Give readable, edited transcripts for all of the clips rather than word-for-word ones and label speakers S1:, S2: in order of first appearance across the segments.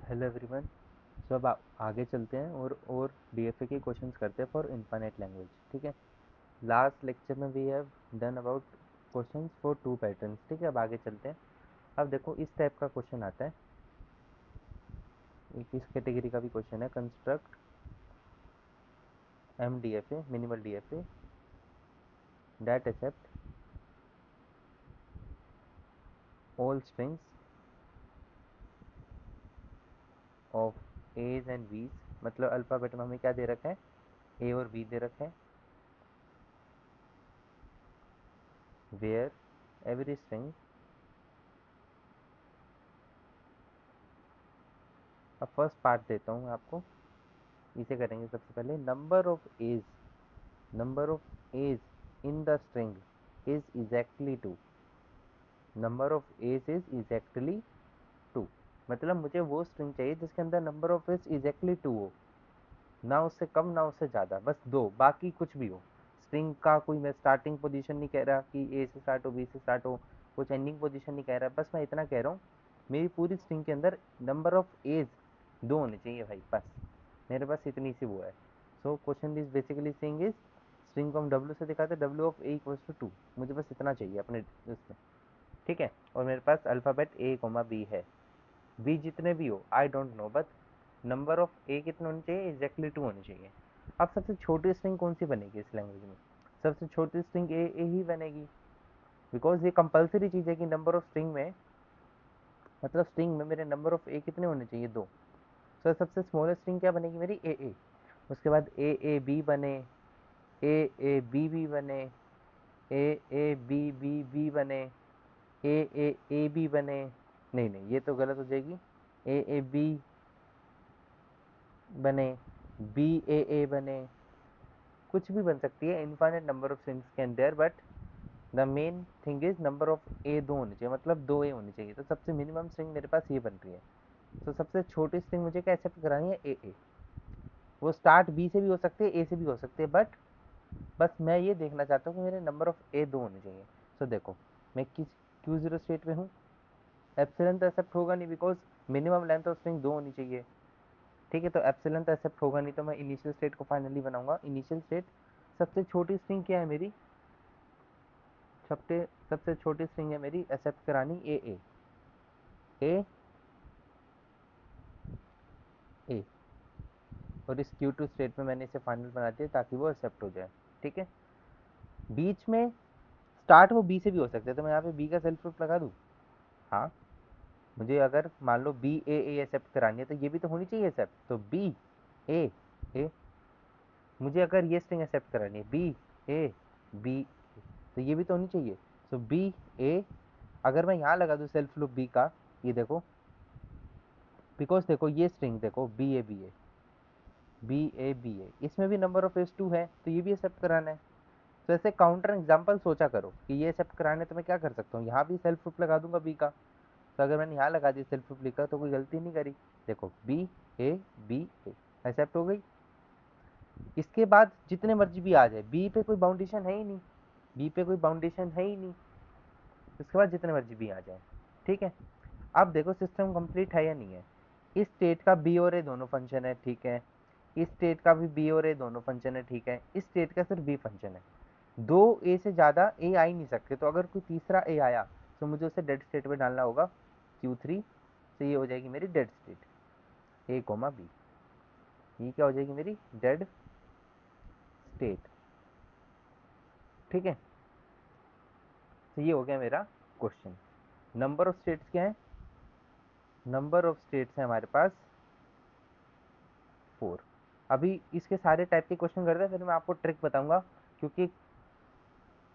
S1: Hello everyone. सो अब आगे चलते हैं और डीएफए के क्वेश्चंस करते हैं फॉर इनफाइनाइट लैंग्वेज। ठीक है। लास्ट लेक्चर में we have done about questions for two patterns. ठीक है, अब आगे चलते हैं। अब देखो इस टाइप का क्वेश्चन आता है, एक इस कैटेगरी का भी क्वेश्चन है। Construct M DFA minimal DFA that accept all strings of a's and b's. मतलब अल्फ़ाबेट में हमें क्या दे रखा है, ए और बी दे रखा है। वेयर एवरी स्ट्रिंग, अब फर्स्ट पार्ट देता हूँ मैं आपको, इसे करेंगे सबसे पहले। Number of a's in the string is exactly two. Number of a's is exactly two, मतलब मुझे वो स्ट्रिंग चाहिए जिसके अंदर number of a's exactly two हो, ना उससे कम ना उससे ज़्यादा, बस दो, बाकी कुछ भी हो। स्ट्रिंग का कोई मैं स्टार्टिंग पोजीशन नहीं कह रहा कि ए से स्टार्ट हो बी से स्टार्ट हो, कुछ एंडिंग पोजीशन नहीं कह रहा, बस मैं इतना कह रहा हूँ मेरी पूरी स्ट्रिंग के अंदर नंबर ऑफ एज दो होने चाहिए भाई, बस मेरे पास इतनी सी वो है। So question is basically saying is string को हम डब्ल्यू से दिखाते हैं, डब्ल्यू of a equals to two, मुझे बस इतना चाहिए अपने उसमें। ठीक है, और मेरे पास अल्फ़ाबेट ए कोमा बी है। बी जितने भी हो I don't know, but number of A कितने होने चाहिए, एग्जैक्टली टू होने चाहिए। अब सबसे छोटी स्ट्रिंग कौन सी बनेगी इस लैंग्वेज में? सबसे छोटी स्ट्रिंग ए ही बनेगी, बिकॉज ये कंपलसरी चीज़ है कि नंबर ऑफ स्ट्रिंग में, मतलब स्ट्रिंग में मेरे नंबर ऑफ ए कितने होने चाहिए, दो। तो सबसे स्मॉलेस्ट स्ट्रिंग क्या बनेगी मेरी, ए। उसके बाद ए बी बने, ए बी बने, ए बी बने, ए बी बने। नहीं नहीं, ये तो गलत हो जाएगी। ए बी बने, बी बने, कुछ भी बन सकती है। Infinite number of strings can there, but the main thing is number of A दो होने चाहिए, मतलब दो ए होनी चाहिए। तो सबसे मिनिमम स्ट्रिंग मेरे पास ये बन रही है। तो सबसे छोटी स्ट्रिंग मुझे क्या एक्सेप्ट करानी है, ए। वो स्टार्ट बी से भी हो सकते हैं, ए से भी हो सकते हैं, बट बस मैं ये देखना चाहता हूँ कि मेरे नंबर ऑफ ए दो होने चाहिए। तो देखो मैं किस क्यू जीरो स्टेट में हूँ, एप्सिलॉन तो एक्सेप्ट होगा नहीं, because minimum length of string दो होनी चाहिए। ठीक है, तो एप्सिलॉन तो एक्सेप्ट होगा नहीं, तो मैं इनिशियल स्टेट को फाइनली बनाऊंगा। इनिशियल स्टेट सबसे छोटी स्ट्रिंग क्या है मेरी, सबसे छोटी स्ट्रिंग है मेरी एक्सेप्ट करानी ए। ए ए, और इस क्यू टू स्टेट में मैंने इसे फाइनल बना दिया ताकि वो एक्सेप्ट हो जाए। ठीक है, बीच में स्टार्ट वो बी से भी हो सकते हैं, तो मैं यहाँ पे बी का सेल्फ प्रूफ लगा दूँ। हाँ, मुझे अगर मान लो बी ए एक्सेप्ट करानी है तो ये भी तो होनी चाहिए एक्सेप्ट, तो बी ए। मुझे अगर ये स्ट्रिंग एक्सेप्ट करानी है बी ए बी, तो ये भी तो होनी चाहिए। सो बी ए, अगर मैं यहाँ लगा दूँ सेल्फ लूप बी का, ये देखो, बिकॉज देखो ये स्ट्रिंग देखो बी ए, इसमें भी नंबर ऑफ एज टू है, तो ये भी एक्सेप्ट कराना है। तो ऐसे काउंटर एग्जाम्पल सोचा करो कि ये एक्सेप्ट कराने, तो मैं क्या कर सकता हूँ, यहाँ भी सेल्फ प्रूफ लगा दूंगा बी का। तो अगर मैंने यहाँ लगा दी सेल्फ प्रूफ लिखा तो कोई गलती नहीं करी। देखो बी ए एक्सेप्ट हो गई। इसके बाद जितने मर्जी भी आ जाए, बी पे कोई बाउंडेशन है ही नहीं, बी पे कोई बाउंडेशन है ही नहीं, इसके बाद जितने मर्जी भी आ जाए। ठीक है, अब देखो सिस्टम कंप्लीट है या नहीं है। इस स्टेट का बी और ए दोनों फंक्शन है, ठीक है। इस स्टेट का भी बी और ए दोनों फंक्शन है, ठीक है। इस स्टेट का सिर्फ बी फंक्शन है, दो ए से ज़्यादा ए आ ही नहीं सकते। तो अगर कोई तीसरा ए आया तो मुझे उसे डेड स्टेट में डालना होगा, Q3। तो ये हो जाएगी मेरी dead state A comma B, ये क्या हो जाएगी मेरी डेड स्टेट। ठीक है, तो ये हो गया मेरा क्वेश्चन। नंबर ऑफ स्टेट्स क्या है, नंबर ऑफ स्टेट्स है हमारे पास 4। अभी इसके सारे टाइप के क्वेश्चन करते हैं, फिर मैं आपको ट्रिक बताऊंगा, क्योंकि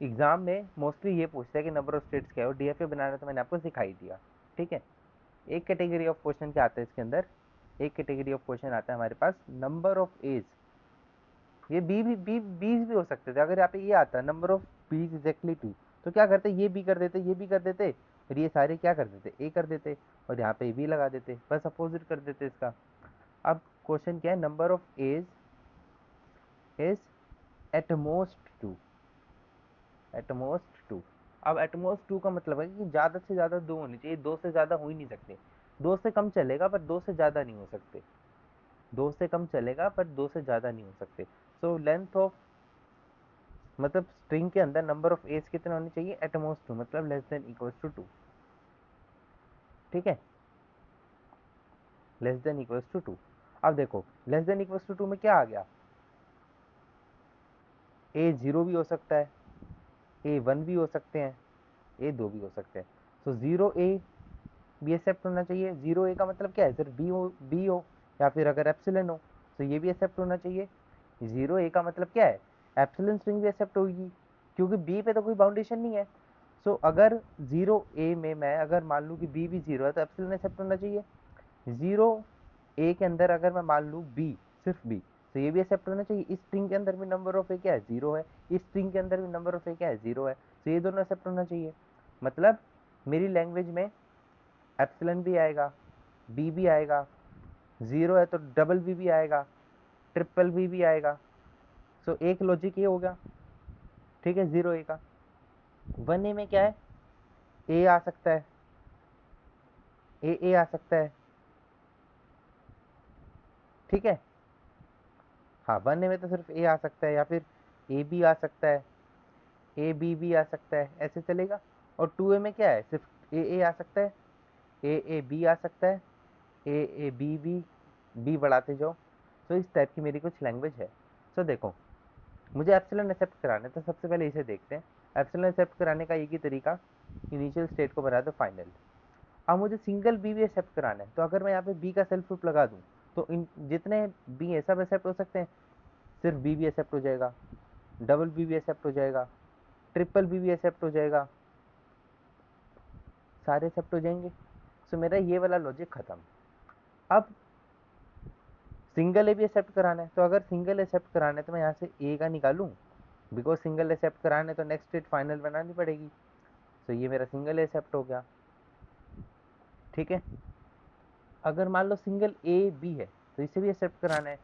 S1: एग्जाम में मोस्टली ये पूछता है कि नंबर ऑफ स्टेट्स क्या है, और डीएफए बनाना तो मैंने आपको सिखाई दिया। ठीक है, एक कैटेगरी ऑफ क्वेश्चन क्या आता है इसके अंदर, एक कैटेगरी ऑफ क्वेश्चन आता है हमारे पास नंबर ऑफ एज। ये बीज भी हो सकते थे, अगर यहाँ पे ये आता नंबर ऑफ बीज एग्जैक्टली टू, तो क्या करते, ये बी कर देते, ये भी कर देते, और ये सारे क्या कर देते, ए कर देते, और यहाँ पे बी लगा देते, बस अपोजिट कर देते इसका। अब क्वेश्चन क्या है, number of a's is at most two, at most two. अब एटमोस्ट टू का मतलब है कि ज़्यादा से ज़्यादा दो होनी चाहिए, दो से ज़्यादा हो ही नहीं सकते। 2 से कम चलेगा पर 2 से ज़्यादा नहीं हो सकते, 2 से कम चलेगा पर 2 से ज़्यादा नहीं हो सकते। सो लेंथ ऑफ, मतलब स्ट्रिंग के अंदर नंबर ऑफ एज कितने होने चाहिए, एटमोस्ट 2, मतलब लेस देन इक्वल्स टू 2। ठीक है, लेस देन इक्वल्स टू 2। अब देखो लेस देन इक्वल्स टू 2 में क्या आ गया, ए 0 भी हो सकता है, ए 1 भी हो सकते हैं, ए 2 भी हो सकते हैं। सो 0 ए बी एक्सेप्ट होना चाहिए। 0 ए का मतलब क्या है, सिर्फ बी हो या फिर अगर एप्सिलन हो तो ये भी एक्सेप्ट होना चाहिए। 0 ए का मतलब क्या है, एप्सिलन स्ट्रिंग भी एक्सेप्ट होगी, क्योंकि बी पे तो कोई बाउंडेशन नहीं है। सो अगर 0 ए में मैं अगर मान लूँ कि बी भी 0 है तो एप्सिलन एक्सेप्ट होना चाहिए। 0 ए के अंदर अगर मैं मान लूँ बी, सिर्फ बी, तो ये भी एक्सेप्ट होना चाहिए। इस स्ट्रिंग के अंदर भी नंबर ऑफ ए क्या है, 0 है, इस स्ट्रिंग के अंदर भी नंबर ऑफ ए क्या है, 0 है, तो ये दोनों एक्सेप्ट होना चाहिए। मतलब मेरी लैंग्वेज में एप्सिलन भी आएगा, बी भी आएगा, 0 है तो डबल बी भी आएगा, ट्रिपल बी भी आएगा। सो एक लॉजिक ये हो गया, ठीक है, 0 ए का। 1 ए में क्या है, ए आ सकता है, ए आ सकता है, ठीक है। हाँ, 1 ए में तो सिर्फ ए आ सकता है, या फिर ए बी आ सकता है, ए बी भी आ सकता है, ऐसे चलेगा। और 2 ए में क्या है, सिर्फ ए आ सकता है, ए बी आ सकता है, ए बी बढ़ाते जाओ। तो इस टाइप की मेरी कुछ लैंग्वेज है। सो देखो, मुझे एप्सिलॉन एक्सेप्ट कराना है तो सबसे पहले इसे देखते हैं। एप्सिलॉन एक्सेप्ट कराने का एक ही तरीका, इनिशियल स्टेट को बना दो फाइनल। अब मुझे सिंगल बी भी एक्सेप्ट कराना है, तो अगर मैं यहाँ पे बी का सेल्फ लूप लगा दूँ तो इन जितने बी है सब एक्सेप्ट हो सकते हैं। सिर्फ बी भी एक्सेप्ट हो जाएगा, डबल बी भी एक्सेप्ट हो जाएगा, ट्रिपल बी भी एक्सेप्ट हो जाएगा, सारे एक्सेप्ट हो जाएंगे। सो मेरा ये वाला लॉजिक खत्म। अब सिंगल ए भी एक्सेप्ट कराना है, तो अगर सिंगल एक्सेप्ट कराना है तो मैं यहाँ से ए का निकालूँ, बिकॉज सिंगल एक्सेप्ट कराना है तो नेक्स्ट स्टेट फाइनल बनानी पड़ेगी। तो ये मेरा सिंगल एक्सेप्ट हो गया, ठीक है। अगर मान लो सिंगल ए बी है तो इसे भी एक्सेप्ट कराना है,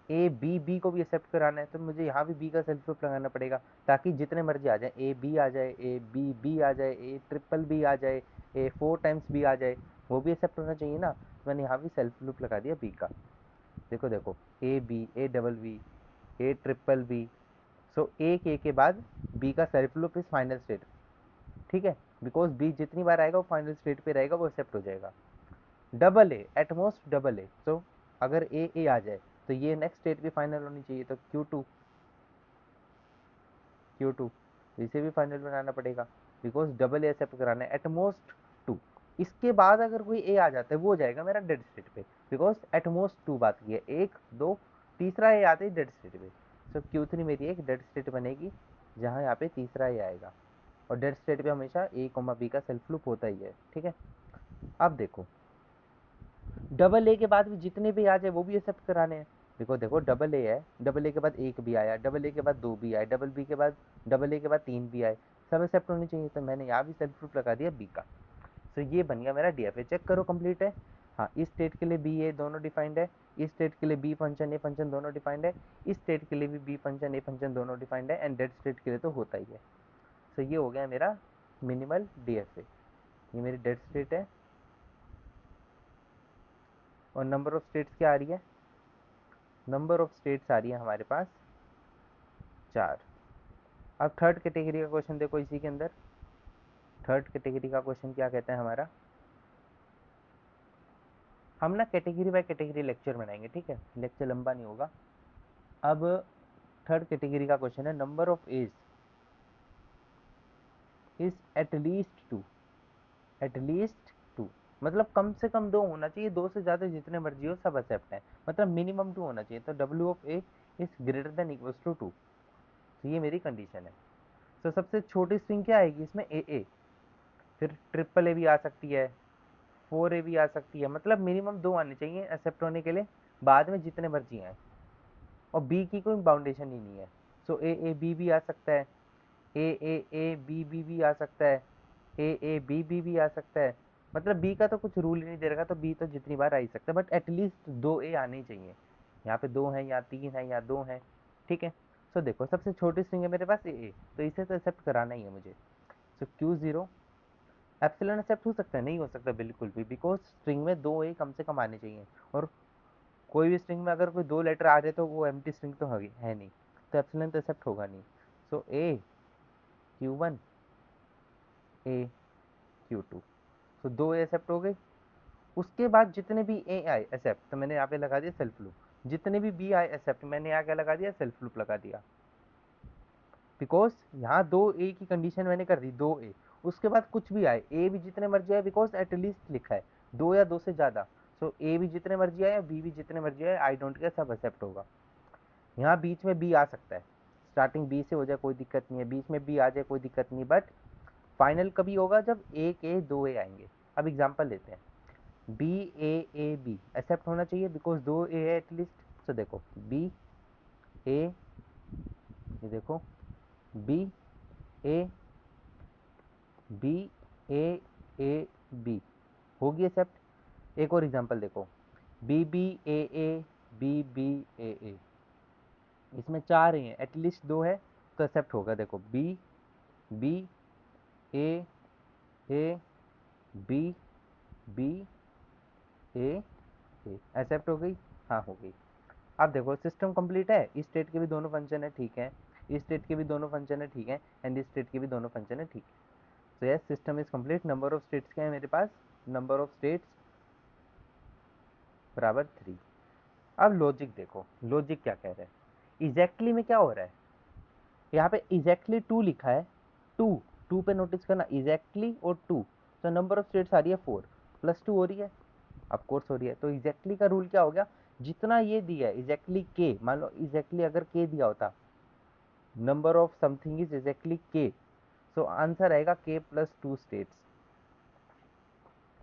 S1: ए बी को भी एक्सेप्ट कराना है, तो मुझे यहाँ भी बी का सेल्फ लूप लगाना पड़ेगा, ताकि जितने मर्जी आ जाए, ए बी आ जाए, ए बी आ जाए, ए ट्रिपल बी आ जाए, ए 4 टाइम्स बी आ जाए, वो भी एक्सेप्ट होना चाहिए ना। मैंने यहाँ भी सेल्फ लूप लगा दिया बी का। देखो देखो, A B, A double B, A triple B. So एक ए के बाद बी का सेल्फ लूप इस फाइनल स्टेट, ठीक है, बिकॉज बी जितनी बार आएगा वो फाइनल स्टेट पे रहेगा, वो एक्सेप्ट हो जाएगा। Double a, at most double a, तो अगर ए आ जाए तो ये नेक्स्ट स्टेट भी फाइनल होनी चाहिए, तो क्यू टू इसे भी फाइनल बनाना पड़ेगा, बिकॉज डबल ए एक्सेप्ट कराना है, एटमोस्ट 2। इसके बाद अगर कोई ए आ जाता है वो हो जाएगा मेरा डेड स्टेट पे, बिकॉज एटमोस्ट 2 बात की है, 1 2 तीसरा ए आते ही डेड स्टेट पे। सो क्यू3 मेरी एक डेड स्टेट बनेगी, जहाँ यहाँ पे तीसरा ए आएगा। और डेड स्टेट पे हमेशा ए कोमा बी का सेल्फ लूप होता ही है, ठीक है। अब देखो, डबल ए के बाद भी जितने भी आ जाए वो भी एक्सेप्ट कराने हैं। देखो देखो, डबल ए है, डबल ए के बाद एक भी आया, डबल ए के बाद दो भी आए, डबल ए के बाद तीन भी आए, सब एक्सेप्ट होने चाहिए। तो मैंने यहाँ भी सेल्फ प्रूफ लगा दिया बी का। तो ये बन गया मेरा डी एफ ए। चेक करो कंप्लीट है। हाँ, इस स्टेट के लिए बी ए दोनों डिफाइंड है, इस स्टेट के लिए बी फंक्शन ए फंक्शन दोनों डिफाइंड है, इस स्टेट के लिए भी बी फंक्शन ए फंक्शन दोनों डिफाइंड है, एंड डेड स्टेट के लिए तो होता ही है। तो ये हो गया मेरा मिनिमल डी एफ ए। ये मेरी डेड स्टेट है, और नंबर ऑफ स्टेट्स क्या आ रही है, नंबर ऑफ स्टेट्स आ रही है हमारे पास 4। अब थर्ड कैटेगरी का क्वेश्चन देखो, इसी के अंदर थर्ड कैटेगरी का क्वेश्चन क्या कहता है हमारा। हम ना कैटेगरी बाय कैटेगरी लेक्चर बनाएंगे, ठीक है, लेक्चर लंबा नहीं होगा। अब थर्ड कैटेगरी का क्वेश्चन है, number of a's is at least two, मतलब कम से कम 2 होना चाहिए, 2 से ज़्यादा जितने मर्जी हो सब एक्सेप्ट है, मतलब मिनिमम 2 होना चाहिए। तो डब्ल्यू of a is greater than equals to 2। तो ये मेरी कंडीशन है। तो सबसे छोटी स्ट्रिंग क्या आएगी इसमें, ए, फिर ट्रिपल ए भी आ सकती है, 4 ए भी आ सकती है, मतलब मिनिमम 2 आने चाहिए एक्सेप्ट होने के लिए, बाद में जितने मर्जी आए। और बी की कोई बाउंडेशन ही नहीं है। सो ए बी भी आ सकता है, ए बी भी आ सकता है, बी भी आ सकता है। मतलब बी का तो कुछ रूल ही नहीं दे रखा, तो बी तो जितनी बार आ ही सकता है, बट एटलीस्ट 2 ए आने ही चाहिए। यहाँ पे 2 है, यहाँ 3 है, यहाँ 2 है, ठीक है। सो देखो, सबसे छोटी स्ट्रिंग है मेरे पास ए, तो इसे तो एक्सेप्ट कराना ही है मुझे। सो Q0 एप्सिलॉन एक्सेप्ट हो सकता है? नहीं हो सकता बिल्कुल भी, बिकॉज स्ट्रिंग में दो ए कम से कम आने चाहिए, और कोई भी स्ट्रिंग में अगर कोई दो लेटर आ रहे तो वो एम्प्टी स्ट्रिंग तो है नहीं, तो एप्सिलॉन तो एक्सेप्ट होगा नहीं। सो ए Q1 ए Q2, तो दो ए एक्सेप्ट हो गए। उसके बाद जितने भी ए आए एक्सेप्ट, तो मैंने यहाँ पे लगा दिया सेल्फ लूप, जितने भी बी आए एक्सेप्ट, मैंने यहाँ क्या लगा दिया, सेल्फ लूप लगा दिया, बिकॉज यहाँ दो ए की कंडीशन मैंने कर दी, दो ए। उसके बाद कुछ भी आए, ए भी जितने मर्जी आए, बिकॉज एटलीस्ट लिखा है, दो या दो से ज्यादा, सो ए भी जितने मर्जी आए, बी भी जितने मर्जी आए, आई डोंट केयर, सब एक्सेप्ट होगा। यहाँ बीच में बी आ सकता है, स्टार्टिंग बी से हो जाए कोई दिक्कत नहीं है, बीच में बी आ जाए कोई दिक्कत नहीं, बट फाइनल कभी होगा जब एक ए दो ए आएंगे। अब एग्जांपल लेते हैं, बी ए बी एक्सेप्ट होना चाहिए, बिकॉज दो ए है एटलीस्ट। तो देखो बी ए, ये देखो B A B A A B होगी एक्सेप्ट। एक और एग्जांपल देखो, B B A B B A, इसमें चार ही हैं, एटलीस्ट दो है तो एक्सेप्ट होगा। देखो B B A A B B a accept हो गई, हाँ हो गई। अब देखो सिस्टम कंप्लीट है, इस स्टेट के भी दोनों फंक्शन है ठीक है, इस स्टेट के भी दोनों फंक्शन है ठीक है, एंड इस स्टेट के भी दोनों फंक्शन है ठीक है। तो yes, system is complete. Number of states क्या है मेरे पास, नंबर ऑफ स्टेट्स बराबर 3। अब लॉजिक देखो, लॉजिक क्या कह रहा है, एग्जैक्टली में क्या हो रहा है, यहाँ पे एग्जैक्टली 2 लिखा है, 2, 2 पे नोटिस करना, एग्जैक्टली और 2, तो नंबर ऑफ स्टेट्स आ रही है 4, प्लस 2 हो रही है, ऑफ कोर्स हो रही है। तो एग्जैक्टली का रूल क्या हो गया, जितना ये दिया है एग्जैक्टली के, मान लो एग्जैक्टली अगर के दिया होता, number of something is exactly के, सो आंसर आएगा के प्लस 2 स्टेट्स।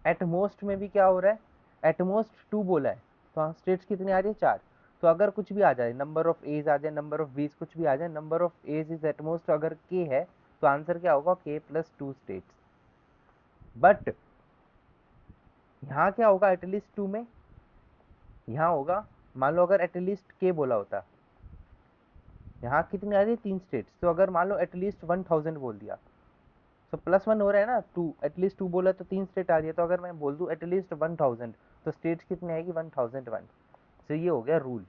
S1: एट मोस्ट में भी क्या हो रहा है, एट मोस्ट 2 बोला है, तो स्टेट्स कितनी आ रही है, 4। तो अगर कुछ भी आ जाए, नंबर ऑफ एज आ जाए, नंबर ऑफ बीज कुछ भी आ जाए, number of a's is at most अगर के है, तो आंसर क्या होगा, के प्लस 2 स्टेट्स। बट यहाँ क्या होगा, एटलीस्ट 2 में यहाँ होगा, मान लो अगर एटलीस्ट के बोला होता, यहाँ कितनी आ रही है, 3 स्टेट्स, तो अगर मान लो एटलीस्ट 1000 बोल दिया, तो प्लस 1 हो रहा है ना, 2 एटलीस्ट 2 बोला तो 3 स्टेट आ रही है, तो अगर मैं बोल दूं एटलीस्ट 1000, तो स्टेट्स कितनी आएगी, 1001। तो ये हो गया रूल।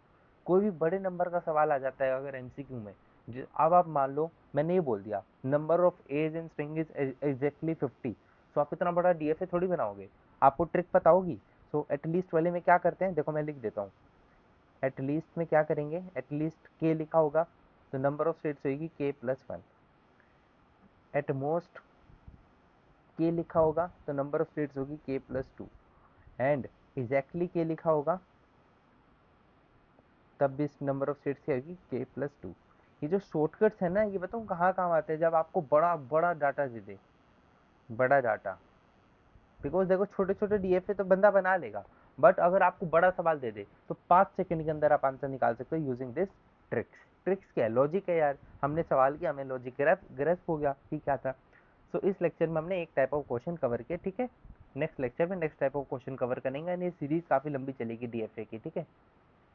S1: कोई भी बड़े नंबर का सवाल आ जाता है अगर एमसीक्यू में, अब आप मान लो मैंने ये बोल दिया, number of a's in string is exactly 50, तो आप इतना बड़ा डीएफए थोड़ी बनाओगे, आपको ट्रिक पता होगी। सो एटलीस्ट वाले में क्या करते हैं, देखो मैं लिख देता हूँ, एटलीस्ट में क्या करेंगे, एटलीस्ट के लिखा होगा तो नंबर ऑफ स्टेट्स होगी के प्लस 1, एट मोस्ट के लिखा होगा तो नंबर ऑफ स्टेट्स होगी के प्लस 2, एंड एग्जैक्टली के लिखा होगा तब भी नंबर ऑफ स्टेट्स क्या होगी, के प्लस 2। ये जो शॉर्टकट्स है ना, ये बताऊँ कहाँ काम आते हैं, जब आपको बड़ा बड़ा डाटा दे दे, बड़ा डाटा, बिकॉज देखो छोटे छोटे डीएफए तो बंदा बना लेगा, बट अगर आपको बड़ा सवाल दे दे तो 5 सेकंड के अंदर आप आंसर निकाल सकते हो यूजिंग दिस ट्रिक्स। ट्रिक्स क्या है, लॉजिक है यार, हमने सवाल किया, हमें लॉजिक ग्रेस्प हो गया कि क्या था। सो इस लेक्चर में हमने एक टाइप ऑफ क्वेश्चन कवर किया, ठीक है। नेक्स्ट लेक्चर में next type of question cover करेंगे, एंड ये सीरीज काफी लंबी चलेगी डीएफए की, ठीक है।